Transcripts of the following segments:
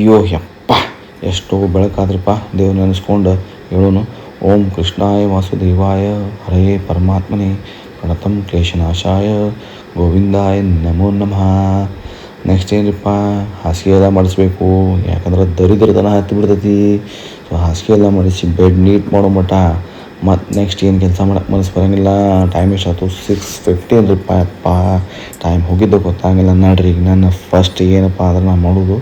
ಅಯ್ಯೋ ಯಪ್ಪ ಎಷ್ಟೋ ಬೆಳಕಾದ್ರಪ್ಪ ದೇವ್ರು ನೆನೆಸ್ಕೊಂಡು ಹೇಳೋನು. ಓಂ ಕೃಷ್ಣಾಯ ವಾಸುದೇವಾಯ ಹರೇ ಪರಮಾತ್ಮನೇ ಪ್ರಣತಂ ಕ್ಲೇಶನಾಶಾಯ ಗೋವಿಂದಾಯ ನಮೋ ನಮಃ. ನೆಕ್ಸ್ಟ್ ಏನಪ್ಪ, ಹಾಸಿಗೆ ಎಲ್ಲ ಮಾಡಿಸ್ಬೇಕು, ಯಾಕಂದ್ರೆ ದರಿದ್ರತನ ಹತ್ತಿ ಬಿಡ್ತೈತಿ. ಸೊ ಹಾಸಿಗೆ ಎಲ್ಲ ಮಾಡಿಸಿ ಬೆಡ್ ನೀಟ್ ಮಾಡೋ ಮಟ್ಟ ಮತ್ತು ನೆಕ್ಸ್ಟ್ ಏನು ಕೆಲಸ ಮಾಡೋಕ್ಕೆ ಮನಸ್ಸು ಬರೋಂಗಿಲ್ಲ. ಟೈಮ್ ಎಷ್ಟಾಯ್ತು 6:50 ಅಂದ್ರಪ್ಪ. ಯಪ್ಪ ಟೈಮ್ ಹೋಗಿದ್ದು ಗೊತ್ತಾಗಿಲ್ಲ. ನೋಡ್ರಿ ಈಗ ನಾನು ಫಸ್ಟ್ ಏನಪ್ಪ ಅಂದ್ರೆ ನಾನು ಮಾಡೋದು,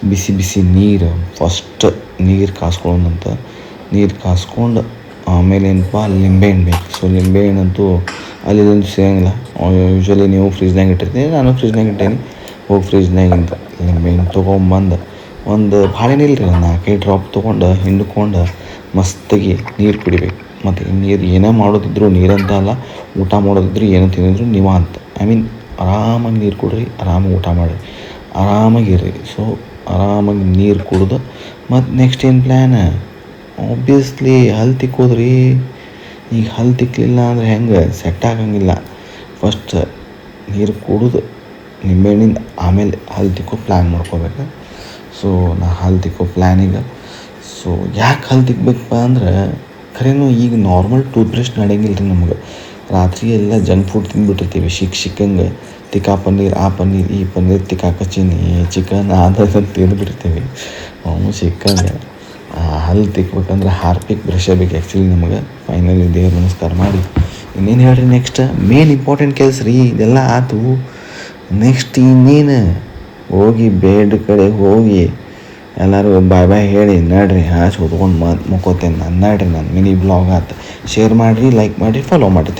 ಬಿಸಿ ಬಿಸಿ ನೀರು ಫಸ್ಟ್ ನೀರು ಕಾಸ್ಕೊಳ್ಳೋಣಂತ. ನೀರು ಕಾಸ್ಕೊಂಡು ಆಮೇಲೆ ಏನಪ್ಪ ಲಿಂಬೆಹಣ್ಣು ಬೇಕು. ಸೊ ಲಿಂಬೆಹಣ್ಣಂತೂ ಅಲ್ಲಿ ಸಿಗೋಂಗಿಲ್ಲ. ಯೂಶ್ವಲಿ ನೀವು ಫ್ರಿಜ್ನಾಗ ಇಟ್ಟಿರ್ತೀನಿ, ನಾನು ಫ್ರಿಜ್ನಾಗ ಇಟ್ಟೇನಿ. ಹೋಗಿ ಫ್ರಿಜ್ನಾಗಿಂದ ಲಿಂಬೆಹಣ್ಣು ತೊಗೊಂಬಂದು ಒಂದು ಭಾಳೆನಿಲ್ಲ ರೀ, 4-5 ಡ್ರಾಪ್ ತೊಗೊಂಡು ಹಿಂಡ್ಕೊಂಡು ಮಸ್ತಾಗಿ ನೀರು ಕುಡಿಬೇಕು. ಮತ್ತು ನೀರು ಏನೇ ಮಾಡೋದಿದ್ರು, ನೀರಂತ ಅಲ್ಲ, ಊಟ ಮಾಡೋದಿದ್ರು ಏನೋ ತಿಂದಿದ್ರು ನೀವು ಅಂತ ಆರಾಮಾಗಿ ನೀರು ಕುಡ್ರಿ, ಆರಾಮಾಗಿ ಊಟ ಮಾಡಿರಿ, ಆರಾಮಾಗಿರ್ರಿ. ಸೊ ಆರಾಮಾಗಿ ನೀರು ಕುಡ್ದು ಮತ್ತು ನೆಕ್ಸ್ಟ್ ಏನು ಪ್ಲ್ಯಾನ್, ಆಬ್ವಿಯಸ್ಲಿ ಹಲ್ಲು ತಿಕ್ಕೋದ್ರಿ. ಈಗ ಹಲ್ಲು ತಿಕ್ಕಲಿಲ್ಲ ಅಂದರೆ ಹೆಂಗೆ ಸೆಟ್ ಆಗಂಗಿಲ್ಲ. ಫಸ್ಟ್ ನೀರು ಕುಡಿದು ನಿಂಬೆಹಣ್ಣಿಂದ ಆಮೇಲೆ ಹಲ್ಲು ತಿಕ್ಕೋ ಪ್ಲ್ಯಾನ್ ಮಾಡ್ಕೋಬೇಕು. ಸೊ ನಾ ಹಲ್ಲು ತಿಕ್ಕೋ ಪ್ಲ್ಯಾನಿಗೆ, ಸೊ ಯಾಕೆ ಹಲ್ಲು ತಿಕ್ಬೇಕಪ್ಪ ಅಂದ್ರೆ, ಖರೇನು ಈಗ ನಾರ್ಮಲ್ ಟೂತ್ ಬ್ರಷ್ ನಡೆಯಂಗಿಲ್ಲ ರೀ ನಮ್ಗೆ. ರಾತ್ರಿ ಎಲ್ಲ ಜಂಕ್ ಫುಡ್ ತಿಂದುಬಿಟ್ಟಿರ್ತೀವಿ ಸಿಕ್ಕಂಗೆ. ತಿಕ್ಕಾ ಪನ್ನೀರ್, ಆ ಪನ್ನೀರ್, ಈ ಪನ್ನೀರ್, ತಿಕ್ಕಾಕಚ್ಚೀನಿ, ಚಿಕನ್ ಅದನ್ನು ತಿಂದುಬಿಡ್ತೀವಿ. ಅವನು ಸಿಕ್ಕಂಗೆ ಹಲ್ಲು ತಿಕ್ಬೇಕಂದ್ರೆ ಹಾರ್ಪಿಕ್ ಬ್ರಷೇ ಬೇಕು ಆ್ಯಕ್ಚುಲಿ ನಮಗೆ. ಫೈನಲಿ ದೇವ್ರ ನಮಸ್ಕಾರ ಮಾಡಿ ಇನ್ನೇನು ಹೇಳ್ರಿ, ನೆಕ್ಸ್ಟ್ ಮೇನ್ ಇಂಪಾರ್ಟೆಂಟ್ ಕೆಲಸ ರೀ. ಇದೆಲ್ಲ ಆಯ್ತು. ನೆಕ್ಸ್ಟ್ ಇನ್ನೇನು, ಹೋಗಿ ಬೆಡ್ ಕಡೆ ಹೋಗಿ ಎಲ್ಲರೂ ಬಾಯ್ ಬಾಯ್ ಹೇಳಿ ನಡ್ರಿ ಹಾಚಿ ಹೊತ್ಕೊಂಡು ಮುಕ್ಕೋತೇನೆ ನಾನು. ನಡ್ರಿ ನಾನು ಮಿನಿ ಬ್ಲಾಗ್ ಆಯ್ತು. ಶೇರ್ ಮಾಡಿರಿ, ಲೈಕ್ ಮಾಡಿರಿ, ಫಾಲೋ ಮಾಡಿರಿ.